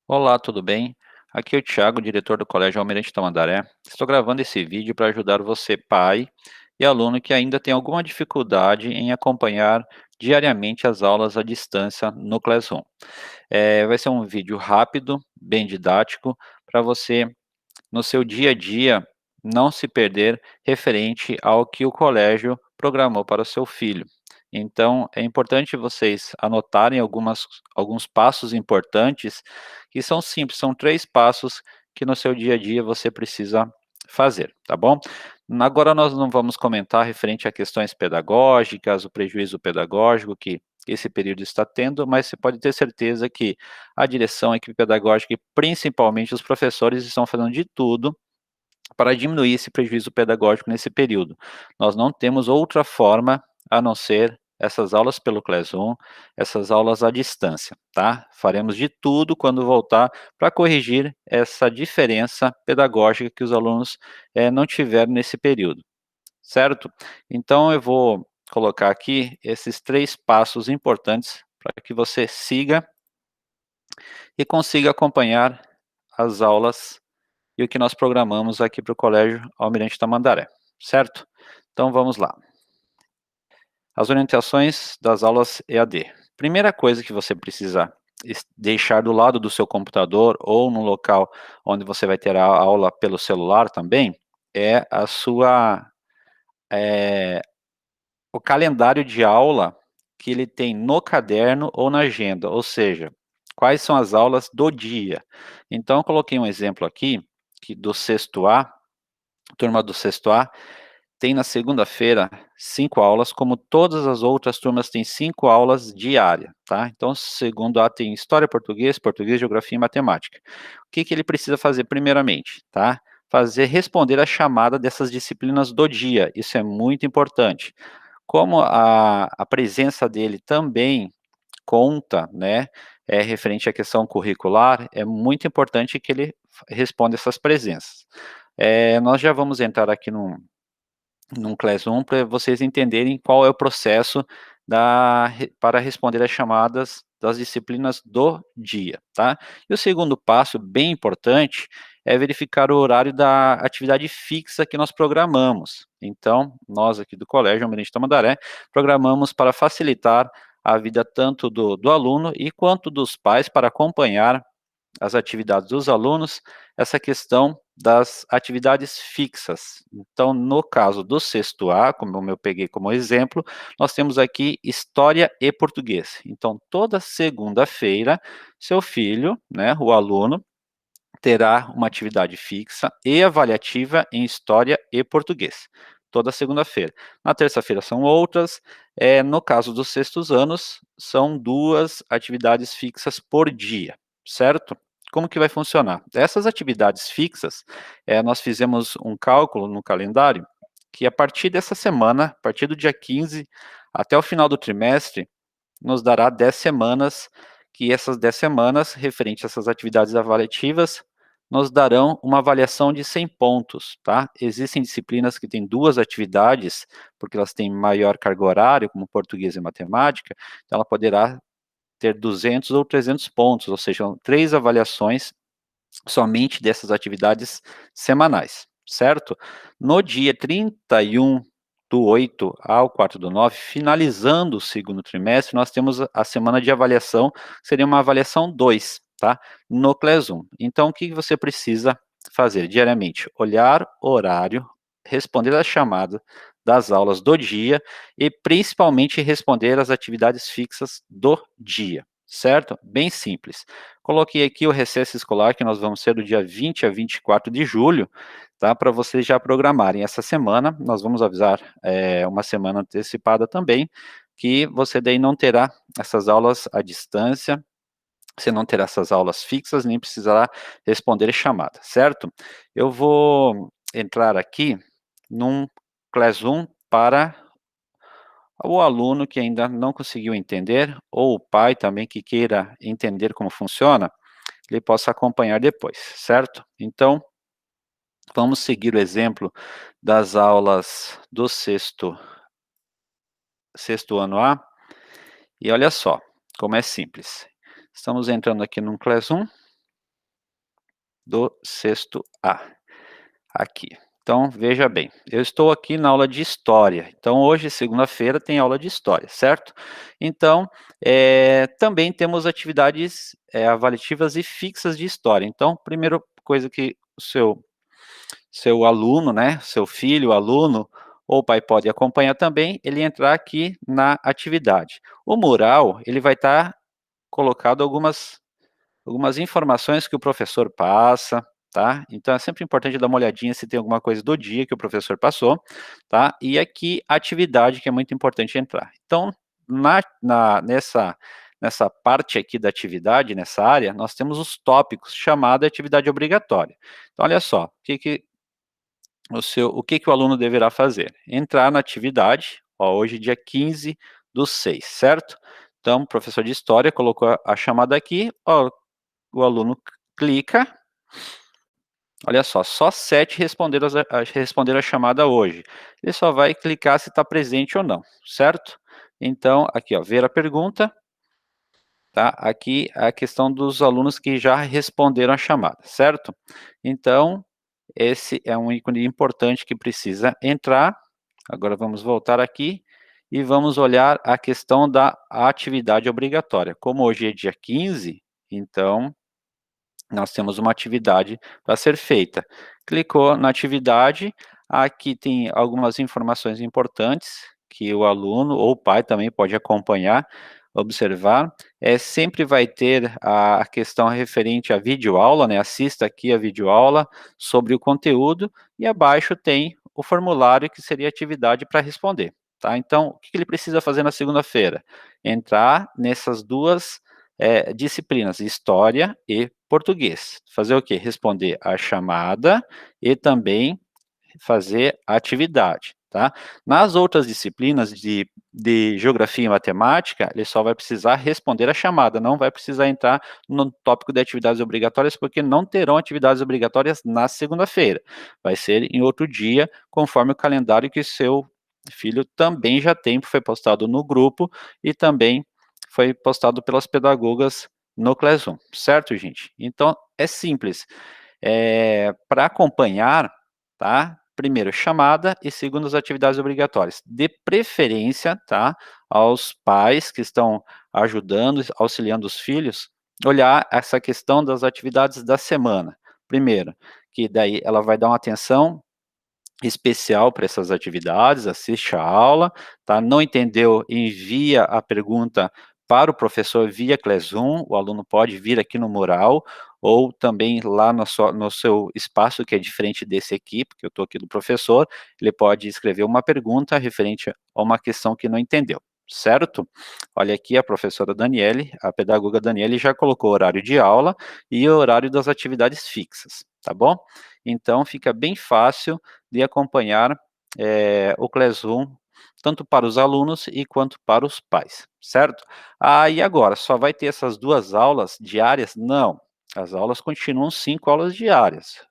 Olá, tudo bem? Aqui é o Thiago, diretor do Colégio Almirante Tamandaré. Estou gravando esse vídeo para ajudar você, pai e aluno que ainda tem alguma dificuldade em acompanhar diariamente as aulas à distância no Classroom. Vai ser um vídeo rápido, bem didático, para você no seu dia a dia, não se perder referente ao que o colégio programou para o seu filho. Então, é importante vocês anotarem alguns passos importantes, que são simples, são 3 passos que no seu dia a dia você precisa fazer, tá bom? Agora nós não vamos comentar referente a questões pedagógicas, o prejuízo pedagógico que esse período está tendo, mas você pode ter certeza que a direção, a equipe pedagógica e principalmente os professores estão fazendo de tudo para diminuir esse prejuízo pedagógico nesse período. Nós não temos outra forma a não ser essas aulas pelo Classroom, essas aulas à distância, tá? Faremos de tudo quando voltar para corrigir essa diferença pedagógica que os alunos não tiveram nesse período, certo? Então eu vou colocar aqui esses 3 passos importantes para que você siga e consiga acompanhar as aulas e o que nós programamos aqui para o Colégio Almirante Tamandaré, certo? Então vamos lá. As orientações das aulas EAD. Primeira coisa que você precisa deixar do lado do seu computador ou no local onde você vai ter a aula pelo celular também, é a sua, eh, o calendário de aula que ele tem no caderno ou na agenda, ou seja, quais são as aulas do dia. Então eu coloquei um exemplo aqui, que do sexto A, turma do sexto A, tem na segunda-feira 5 aulas, como todas as outras turmas têm 5 aulas diária, tá? Então, segundo A tem História, Português, Geografia e Matemática. O que que ele precisa fazer primeiramente, tá? Responder a chamada dessas disciplinas do dia, isso é muito importante. Como a presença dele também conta, né, referente à questão curricular, é muito importante que ele responda essas presenças. Nós já vamos entrar aqui num Classroom para vocês entenderem qual é o processo para responder às chamadas das disciplinas do dia, tá? E o segundo passo, bem importante, é verificar o horário da atividade fixa que nós programamos. Então, nós aqui do Colégio Almirante Tamandaré, programamos para facilitar a vida tanto do aluno e quanto dos pais para acompanhar as atividades dos alunos, essa questão das atividades fixas. Então, no caso do sexto A, como eu peguei como exemplo, nós temos aqui História e Português. Então, toda segunda-feira, seu filho, né, o aluno, terá uma atividade fixa e avaliativa em História e Português, toda segunda-feira. Na terça-feira são outras, no caso dos sextos anos, são 2 atividades fixas por dia, certo? Como que vai funcionar? Essas atividades fixas, nós fizemos um cálculo no calendário, que a partir dessa semana, a partir do dia 15 até o final do trimestre, nos dará 10 semanas, que essas 10 semanas, referente a essas atividades avaliativas, nos darão uma avaliação de 100 pontos, tá? Existem disciplinas que têm 2 atividades, porque elas têm maior carga horária, como português e matemática, então ela poderá ter 200 ou 300 pontos, ou seja, 3 avaliações somente dessas atividades semanais, certo? No dia 31/8 ao 4/9, finalizando o segundo trimestre, nós temos a semana de avaliação, seria uma avaliação 2, tá? No Classroom. Então, o que você precisa fazer diariamente? Olhar o horário, responder a chamada das aulas do dia e principalmente responder as atividades fixas do dia, certo? Bem simples. Coloquei aqui o recesso escolar, que nós vamos ser do dia 20 a 24 de julho, tá? Para vocês já programarem. Essa semana, nós vamos avisar uma semana antecipada também, que você daí não terá essas aulas à distância, você não terá essas aulas fixas, nem precisará responder chamada, certo? Eu vou entrar aqui num Classroom para o aluno que ainda não conseguiu entender, ou o pai também que queira entender como funciona, ele possa acompanhar depois, certo? Então, vamos seguir o exemplo das aulas do sexto ano A, e olha só como é simples. Estamos entrando aqui num Classroom, do sexto A, aqui. Então, veja bem, eu estou aqui na aula de história, então hoje, segunda-feira, tem aula de história, certo? Então, também temos atividades, avaliativas e fixas de história. Então, primeira coisa que o seu aluno, né, seu filho, aluno, ou o pai pode acompanhar também, ele entrar aqui na atividade. O mural, ele vai estar colocado algumas informações que o professor passa, tá? Então é sempre importante dar uma olhadinha se tem alguma coisa do dia que o professor passou, tá? E aqui a atividade que é muito importante entrar. Então, nessa parte aqui da atividade, nessa área, nós temos os tópicos chamada atividade obrigatória. Então olha só, o que que o aluno deverá fazer? Entrar na atividade, ó, hoje dia 15/6, certo? Então, o professor de história colocou a chamada aqui, ó, o aluno clica, olha só 7 responderam a chamada hoje. Ele só vai clicar se está presente ou não, certo? Então, aqui ó, ver a pergunta, tá? Aqui a questão dos alunos que já responderam a chamada, certo? Então, esse é um ícone importante que precisa entrar. Agora vamos voltar aqui e vamos olhar a questão da atividade obrigatória. Como hoje é dia 15, então nós temos uma atividade para ser feita. Clicou na atividade, aqui tem algumas informações importantes que o aluno ou o pai também pode acompanhar, observar. Sempre vai ter a questão referente à videoaula, né? Assista aqui a videoaula sobre o conteúdo e abaixo tem o formulário que seria a atividade para responder. Tá? Então, o que ele precisa fazer na segunda-feira? Entrar nessas duas disciplinas, história e português. Fazer o quê? Responder a chamada e também fazer a atividade, tá? Nas outras disciplinas de geografia e matemática, ele só vai precisar responder a chamada, não vai precisar entrar no tópico de atividades obrigatórias, porque não terão atividades obrigatórias na segunda-feira. Vai ser em outro dia, conforme o calendário que seu filho também já tem, foi postado no grupo e também foi postado pelas pedagogas no Classroom, certo, gente? Então, é simples. Para acompanhar, tá? Primeiro, chamada e segundo, as atividades obrigatórias. De preferência, tá? Aos pais que estão ajudando, auxiliando os filhos, olhar essa questão das atividades da semana. Primeiro, que daí ela vai dar uma atenção especial para essas atividades, assiste a aula, tá? Não entendeu, envia a pergunta para o professor via Classroom, o aluno pode vir aqui no mural, ou também lá no seu espaço, que é diferente desse aqui, porque eu estou aqui do professor, ele pode escrever uma pergunta referente a uma questão que não entendeu, certo? Olha aqui a professora Daniele, a pedagoga Daniele já colocou o horário de aula e o horário das atividades fixas, tá bom? Então fica bem fácil de acompanhar, o Classroom, tanto para os alunos e quanto para os pais, certo? E agora, só vai ter essas 2 aulas diárias? Não, as aulas continuam 5 aulas diárias.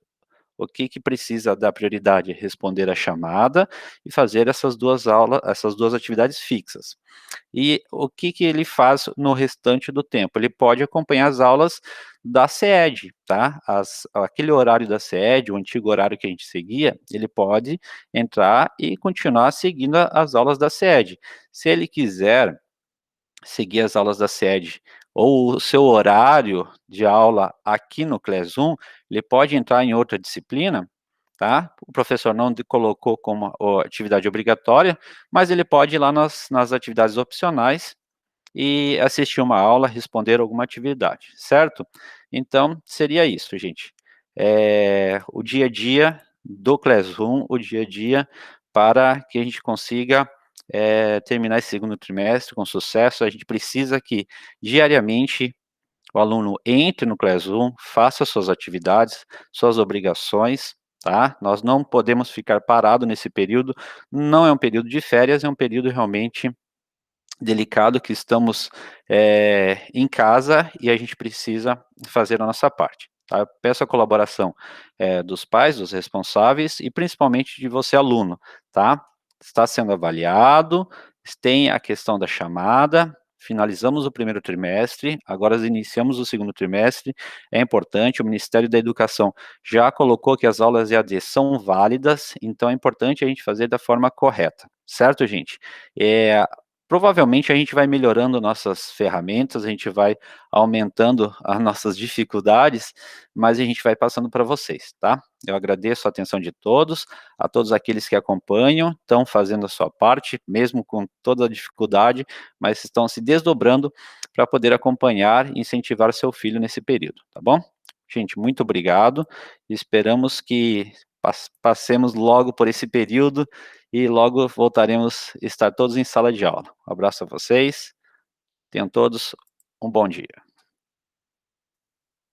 O que que precisa dar prioridade? Responder a chamada e fazer essas 2 atividades fixas. E o que que ele faz no restante do tempo? Ele pode acompanhar as aulas da SED, tá? Aquele horário da SED, o antigo horário que a gente seguia, ele pode entrar e continuar seguindo as aulas da SED. Se ele quiser seguir as aulas da SED ou o seu horário de aula aqui no Classroom, ele pode entrar em outra disciplina, tá? O professor não colocou como atividade obrigatória, mas ele pode ir lá nas atividades opcionais e assistir uma aula, responder alguma atividade, certo? Então, seria isso, gente. O dia a dia do Classroom, o dia a dia para que a gente consiga, terminar esse segundo trimestre com sucesso. A gente precisa que diariamente o aluno entre no Classroom, faça suas atividades, suas obrigações, tá? Nós não podemos ficar parado nesse período, não é um período de férias, é um período realmente delicado que estamos, em casa e a gente precisa fazer a nossa parte, tá? Eu peço a colaboração, dos pais, dos responsáveis e principalmente de você aluno, tá? Está sendo avaliado, tem a questão da chamada, finalizamos o primeiro trimestre, agora iniciamos o segundo trimestre. É importante, o Ministério da Educação já colocou que as aulas EAD são válidas, então é importante a gente fazer da forma correta, certo, gente? Eh, Provavelmente a gente vai melhorando nossas ferramentas, a gente vai aumentando as nossas dificuldades, mas a gente vai passando para vocês, tá? Eu agradeço a atenção de todos, a todos aqueles que acompanham, estão fazendo a sua parte, mesmo com toda a dificuldade, mas estão se desdobrando para poder acompanhar e incentivar o seu filho nesse período, tá bom? Gente, muito obrigado. Esperamos que passemos logo por esse período e logo voltaremos a estar todos em sala de aula. Um abraço a vocês, tenham todos um bom dia.